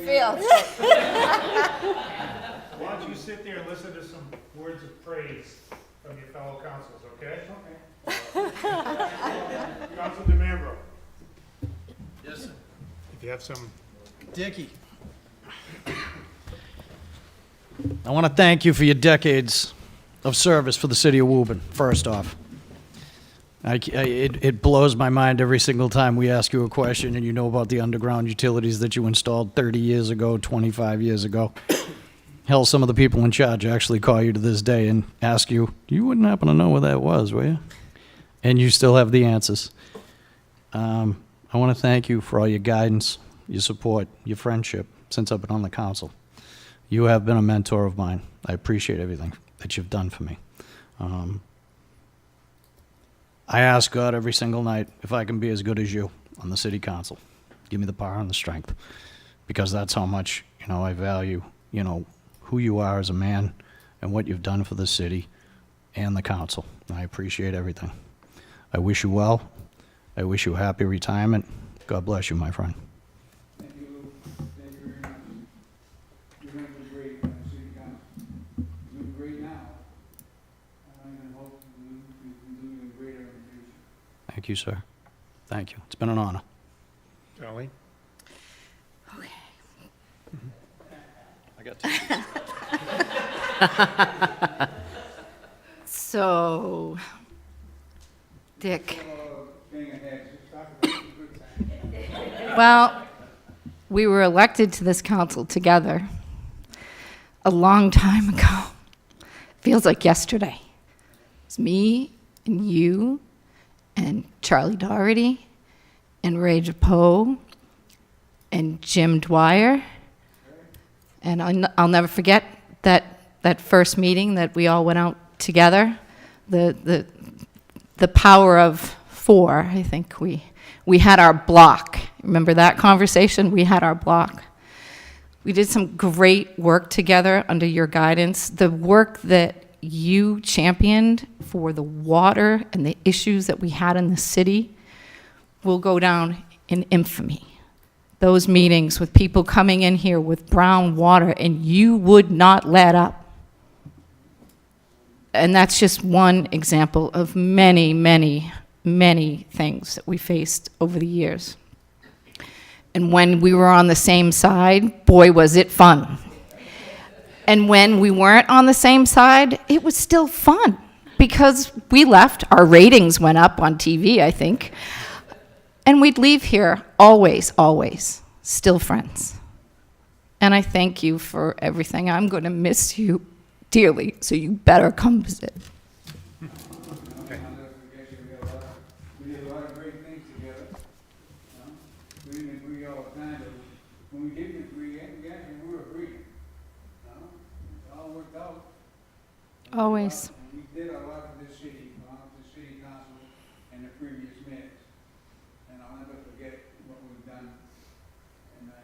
feel. Why don't you sit there and listen to some words of praise from your fellow councils, okay? Okay. Council DeMambro. Yes, sir. If you have some. Dickie. I want to thank you for your decades of service for the city of Woburn, first off. It blows my mind every single time we ask you a question and you know about the underground utilities that you installed 30 years ago, 25 years ago. Hell, some of the people in charge actually call you to this day and ask you, you wouldn't happen to know where that was, will you? And you still have the answers. I want to thank you for all your guidance, your support, your friendship since I've been on the council. You have been a mentor of mine. I appreciate everything that you've done for me. I ask God every single night if I can be as good as you on the city council. Give me the power and the strength, because that's how much, I value, who you are as a man and what you've done for the city and the council. I appreciate everything. I wish you well. I wish you a happy retirement. God bless you, my friend. Thank you, Lou. Thank you very much. You're going to do great on the city council. You're doing great now. And I hope you can do even greater in the future. Thank you, sir. Thank you. It's been an honor. Darlene? Okay. I got to. So, Dick. Thing ahead, just talk about some good times. Well, we were elected to this council together a long time ago. Feels like yesterday. It's me and you and Charlie Doherty and Ray Poe and Jim Dwyer. And I'll never forget that first meeting that we all went out together. The power of 4, I think we had our block. Remember that conversation? We had our block. We did some great work together under your guidance. The work that you championed for the water and the issues that we had in the city will go down in infamy. Those meetings with people coming in here with brown water, and you would not let up. And that's just one example of many, many, many things that we faced over the years. And when we were on the same side, boy, was it fun. And when we weren't on the same side, it was still fun, because we left, our ratings went up on TV, I think, and we'd leave here always, always, still friends. And I thank you for everything. I'm going to miss you dearly, so you better come visit. I'll never forget you. We did a lot of great things together. We didn't agree all the time, but when we didn't agree, we were agreeing. It all worked out. Always. And we did a lot for this city, the city council and the previous mayors. And I'll never forget what we've done. And I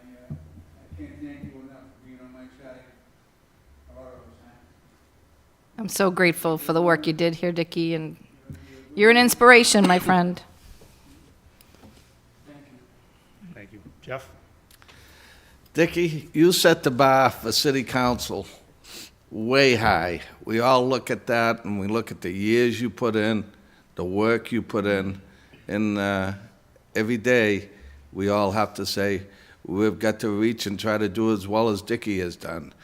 can't thank you enough for being on my side a lot of those times. I'm so grateful for the work you did here, Dickie, and you're an inspiration, my friend. Thank you. Jeff? Dickie, you set the bar for city council way high. We all look at that, and we look at the years you put in, the work you put in, and every day we all have to say we've got to reach and try to do as well as Dickie has done.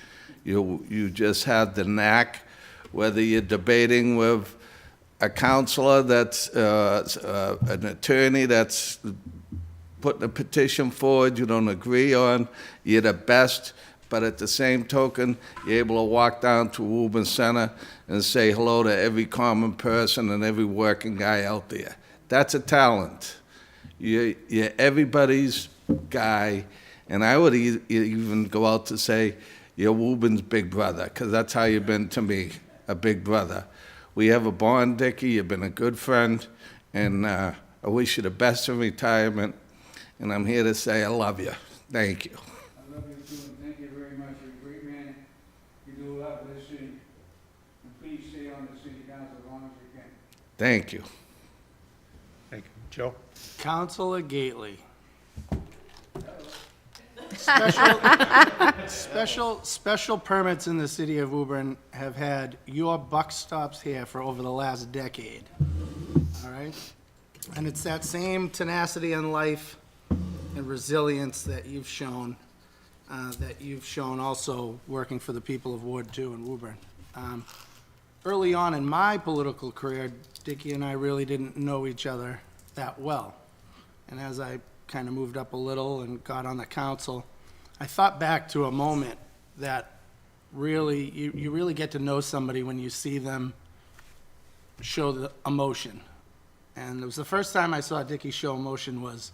You just have the knack, whether you're debating with a counselor that's an attorney that's putting a petition forward you don't agree on, you're the best, but at the same token, you're able to walk down to Woburn Center and say hello to every common person and every working guy out there. That's a talent. You're everybody's guy, and I would even go out to say you're Woburn's big brother, because that's how you've been to me, a big brother. We have a bond, Dickie. You've been a good friend, and I wish you the best in retirement. And I'm here to say I love you. Thank you. I love you too, and thank you very much. You're a great man. You do a lot for this city. And please stay on the city council as long as you can. Thank you. Thank you. Joe? Councilor Gately. Special permits in the city of Woburn have had your buck stops here for over the last decade, all right? And it's that same tenacity in life and resilience that you've shown also working for the people of Ward 2 in Woburn. Early on in my political career, Dickie and I really didn't know each other that well. And as I kind of moved up a little and got on the council, I thought back to a moment that really, you really get to know somebody when you see them show the emotion. And it was the first time I saw Dickie show emotion was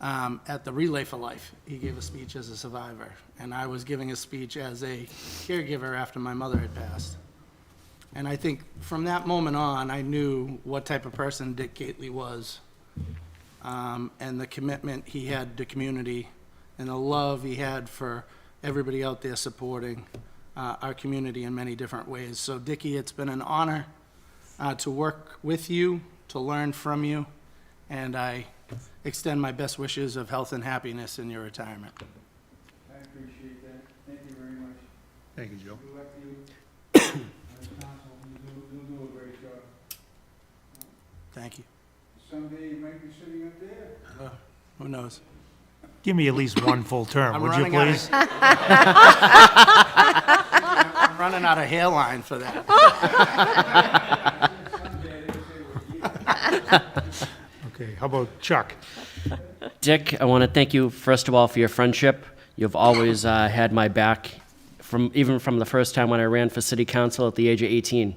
at the Relay for Life. He gave a speech as a survivor, and I was giving a speech as a caregiver after my mother had passed. And I think from that moment on, I knew what type of person Dick Gately was, and the commitment he had to community, and the love he had for everybody out there supporting our community in many different ways. So Dickie, it's been an honor to work with you, to learn from you, and I extend my best wishes of health and happiness in your retirement. I appreciate that. Thank you very much. Thank you, Joe. Good luck to you. As council, you do a great job. Thank you. Someday you might be sitting up there. Who knows? Give me at least one full term, I'm would you running out of- please? I'm running out of hairline for that. Someday they say we're here. Okay, how about Chuck? Dick, I want to thank you, first of all, for your friendship. You've always had my back, even from the first time when I ran for city council at the age of 18.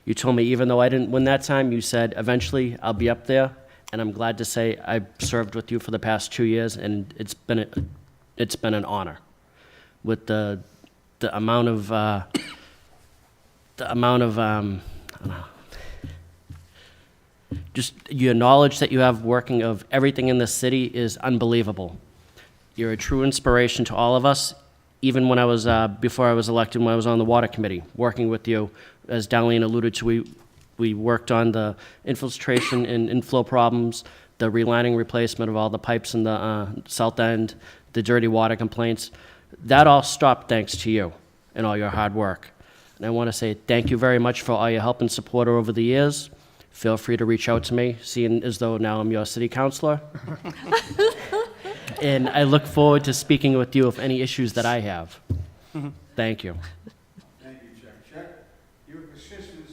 You told me, even though I didn't win that time, you said, eventually I'll be up there. And I'm glad to say I served with you for the past 2 years, and it's been an honor. With the amount of I don't know, just your knowledge that you have working of everything in this city is unbelievable. You're a true inspiration to all of us. Even when I was before I was elected, when I was on the water committee, working with you, as Darlene alluded to, we worked on the infiltration and inflow problems, the relining replacement of all the pipes in the south end, the dirty water complaints. That all stopped thanks to you and all your hard work. And I want to say thank you very much for all your help and support over the years. Feel free to reach out to me, seeing as though now I'm your city councilor. And I look forward to speaking with you of any issues that I have. Thank you. Thank you, Chuck. Chuck, your persistence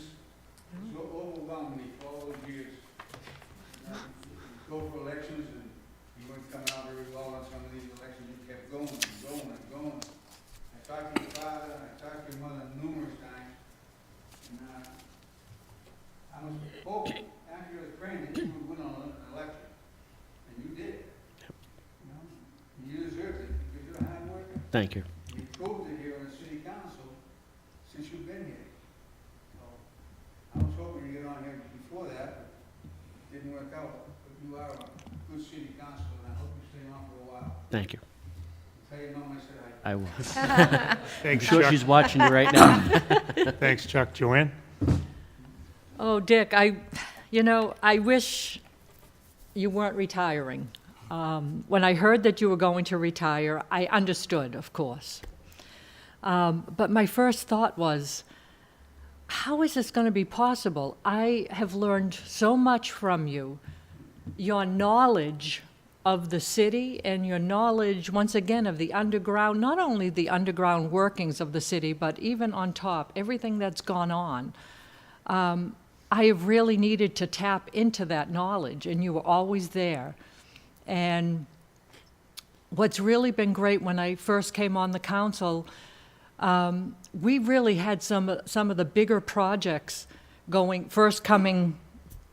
so overwhelmed me for all those years. You go for elections and you weren't coming out very well on some of these elections. You kept going and going and going. I talked to your father, I talked to your mother numerous times. And I was hoping after you was praying that you would win on an election. And you did. You know, you deserved it because you're a hard worker. Thank you. You proved it here on the city council since you've been here. So, I was hoping to get on here before that, but it didn't work out. But you are a good city council, and I hope you stay on for a while. Thank you. Tell your mom I said hi. I will. I'm Thanks, sure Chuck. she's watching you right now. Thanks, Chuck. Joanne? Oh, Dick, I wish you weren't retiring. When I heard that you were going to retire, I understood, of course. But my first thought was, how is this going to be possible? I have learned so much from you. Your knowledge of the city and your knowledge, once again, of the underground, not only the underground workings of the city, but even on top, everything that's gone on. I have really needed to tap into that knowledge, and you were always there. And what's really been great when I first came on the council, we really had some of the bigger projects coming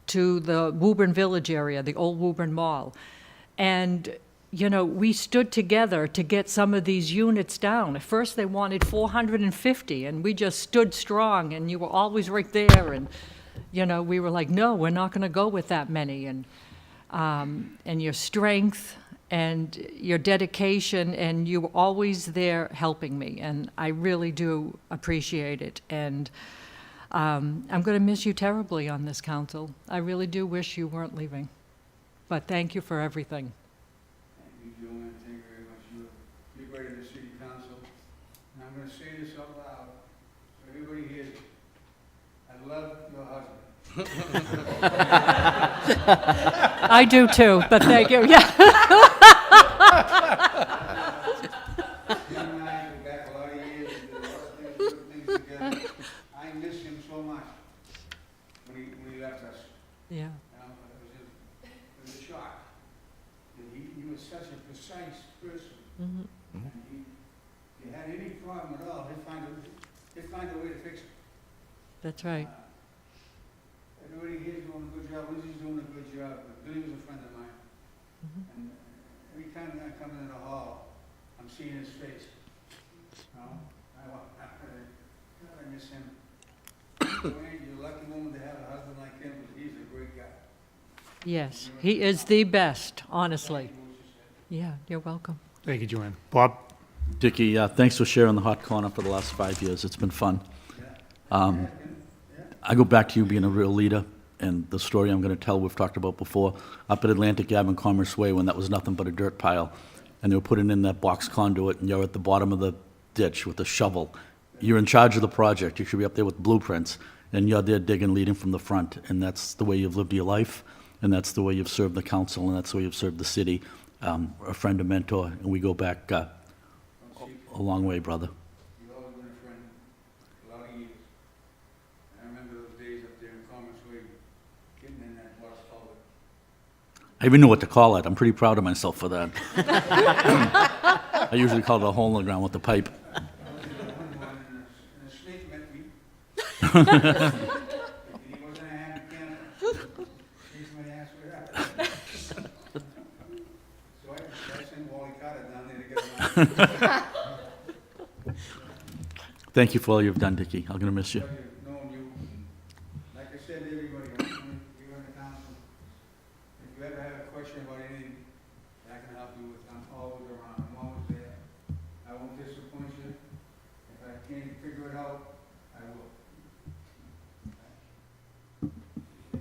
to the Woburn Village area, the old Woburn Mall. And, we stood together to get some of these units down. At first they wanted 450, and we just stood strong, and you were always right there. And, we were like, no, we're not going to go with that many. And your strength and your dedication, and you were always there helping me, and I really do appreciate it. And I'm going to miss you terribly on this council. I really do wish you weren't leaving, but thank you for everything. Thank you, Joanne. Thank you very much. You I'm gonna say this out loud, so everybody hears it. I love your husband. I do too, but thank you, yeah. Him and I go back a lot of years and did a lot of things, good things together. I miss him so much when he left us. Yeah, It was a shock. And he was such a precise person. mhm. And if you had any problem at all, he'd find a way to fix it. That's right. Everybody here is doing a good job, Lindsay's doing a good job, but Billy was a friend of mine. And every time I come into the hall, I'm seeing his face. You know, I miss him. Joanne, you're a lucky woman to have a husband like him, because he's a great guy. Yes, he is the best, honestly. Yeah, you're welcome. Thank you, Joanne. Bob? Dickie, thanks for sharing the hot corner for the last 5 years. It's been fun. I go back to you being a real leader, and the story I'm going to tell we've talked about before. Up at Atlantic Ave and Commerce Way, when that was nothing but a dirt pile, and they were putting in that box conduit, and you're at the bottom of the ditch with a shovel. You're in charge of the project. You should be up there with blueprints, and you're there digging, leading from the front. And that's the way you've lived your life, and that's the way you've served the council, and that's the way you've served the city. A friend, a mentor, and we go back a long way, brother. You've always been a friend, a lot of years. And I remember those days up there in Commerce Way, getting in that box culvert. I even know what to call it. I'm pretty proud of myself for that. I usually call it a hole in the ground with the pipe. I was in the one and a snake met me. And he wasn't a happy camper. Chased my ass with that. So I sent Wally Carter down there to get him out. Thank you for all you've done, Dickie. I'm going to miss you. Pleasure knowing you. Like I said to everybody, when you're on the council, if you ever have a question about anything that I can help you with, I'm always around, I'm always there. I won't disappoint you. If I can't figure it out, I will.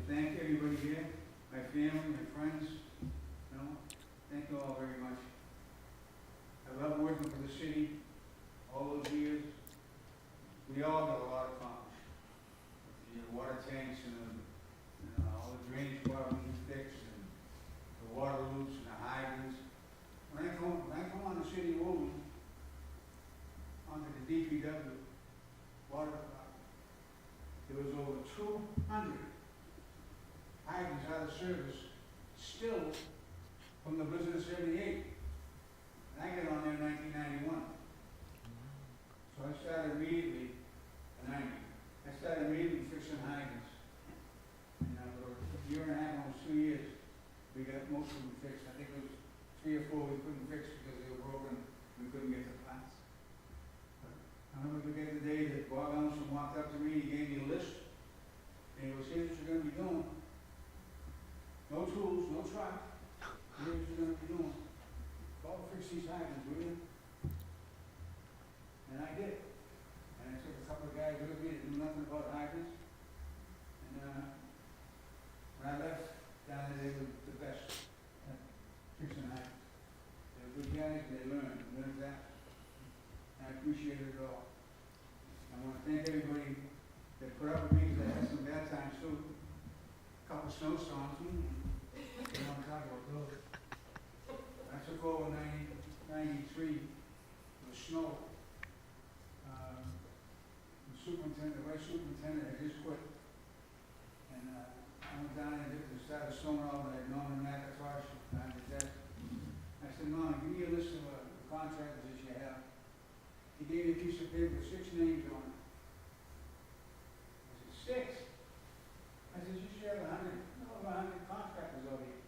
Thank everybody here, my family, my friends, you know, thank you all very much. I love working for the city all those years. We all got a lot accomplished. The water tanks and all the drainage problems fixed and the water loops and the hydrants. When I come on the city of Woburn, onto the DPW water department, there was over 200 hydrants out of service still from the blizzard of '78. And I got on there in 1991. So I started immediately, I started immediately fixing hydrants. And for a year and a half, almost 2 years, we got most of them fixed. I think it was 3 or 4 we couldn't fix because they were broken, we couldn't get the plants. I'll never forget the day that Bob Elmson walked up to me, he gave me a list, and he goes, here's what you're gonna be doing. No tools, no truck, here's what you're gonna be doing. Go fix these hydrants, will you? And I did. And I took a couple of guys with me that knew nothing about hydrants. And when I left down there, they were the best at fixing hydrants. They were good guys, and they learned that. And I appreciated it all. I want to thank everybody that put up with me, because I had some bad times too. A couple of snowstorms, you know, I'm talking about those. I took over in 1993, it was snow. The vice superintendent had just quit. And I went down and started snowing all night, Norman McIntosh, I did that. I said, Norman, give me a list of the contractors that you have. He gave me a piece of paper with 6 names on it. I said, 6? I said, you should have 100 contractors over here.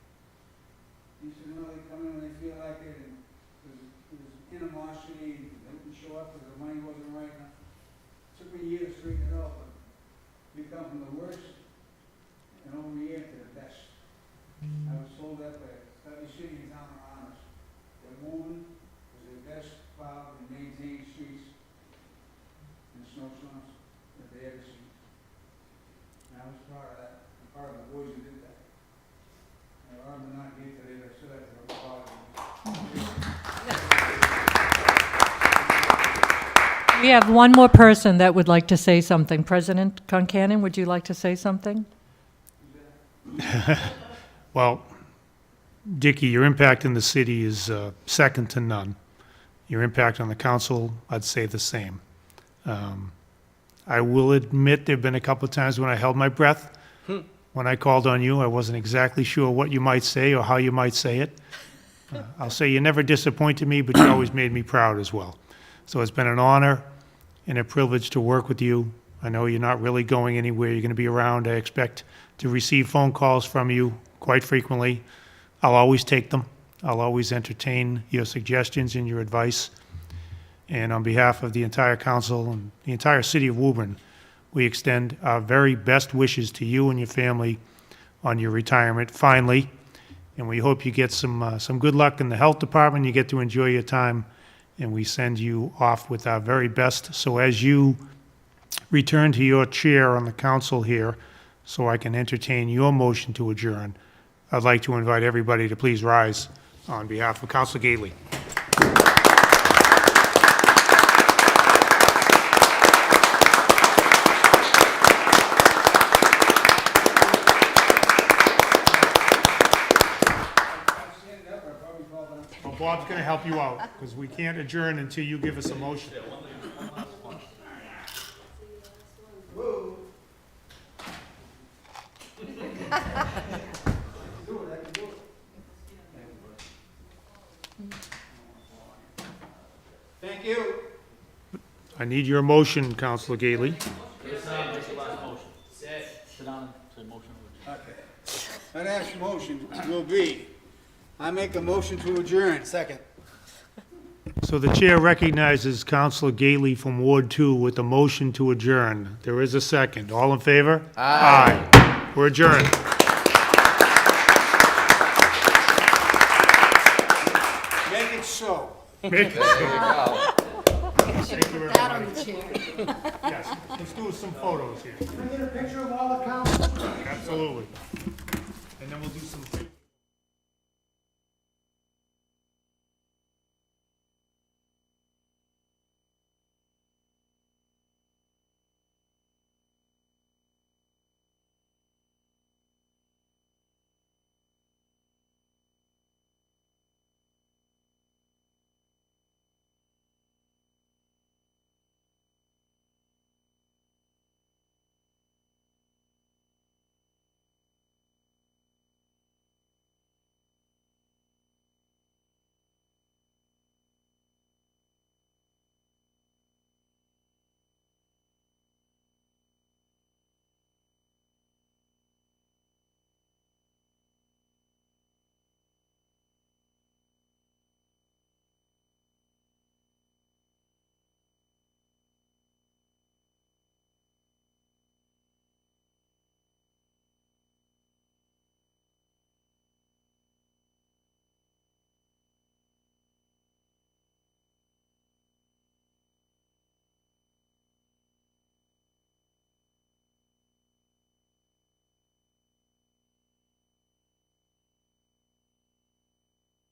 He said, no, they come in when they feel like it, and there was animosity, and they didn't show up because the money wasn't right enough. Took me a year to straighten it out, but we come from the worst and over here to the best. I was told that by every city and town around us, that Woburn was the best plowed and maintained streets in snowstorms that they ever seen. And I was proud of that. I'm proud of the boys who did that. And I'm not here today, but I still have to work hard. We have one more person that would like to say something. President Concanon, would you like to say something? Well, Dicky, your impact in the city is second to none. Your impact on the council, I'd say the same. I will admit there've been a couple of times when I held my breath. When I called on you, I wasn't exactly sure what you might say or how you might say it. I'll say you never disappointed me, but you always made me proud as well. So it's been an honor and a privilege to work with you. I know you're not really going anywhere. You're going to be around. I expect to receive phone calls from you quite frequently. I'll always take them. I'll always entertain your suggestions and your advice. And on behalf of the entire council and the entire city of Woburn, we extend our very best wishes to you and your family on your retirement, finally. And we hope you get some good luck in the health department. You get to enjoy your time, and we send you off with our very best. So as you return to your chair on the council here, so I can entertain your motion to adjourn, I'd like to invite everybody to please rise on behalf of Councilor Gately. Well, Bob's going to help you out, because we can't adjourn until you give us a motion. Thank you. I need your motion, Councilor Gately. My next motion will be, I make a motion to adjourn. Second. So the chair recognizes Councilor Gately from Ward 2 with a motion to adjourn. There is a second. All in favor? Aye. We're adjourned. Make it so. Make it so. Thank you, That on everybody. the chair. Yes, let's do some photos here. Can I get a picture of all the council? Absolutely. And then we'll do some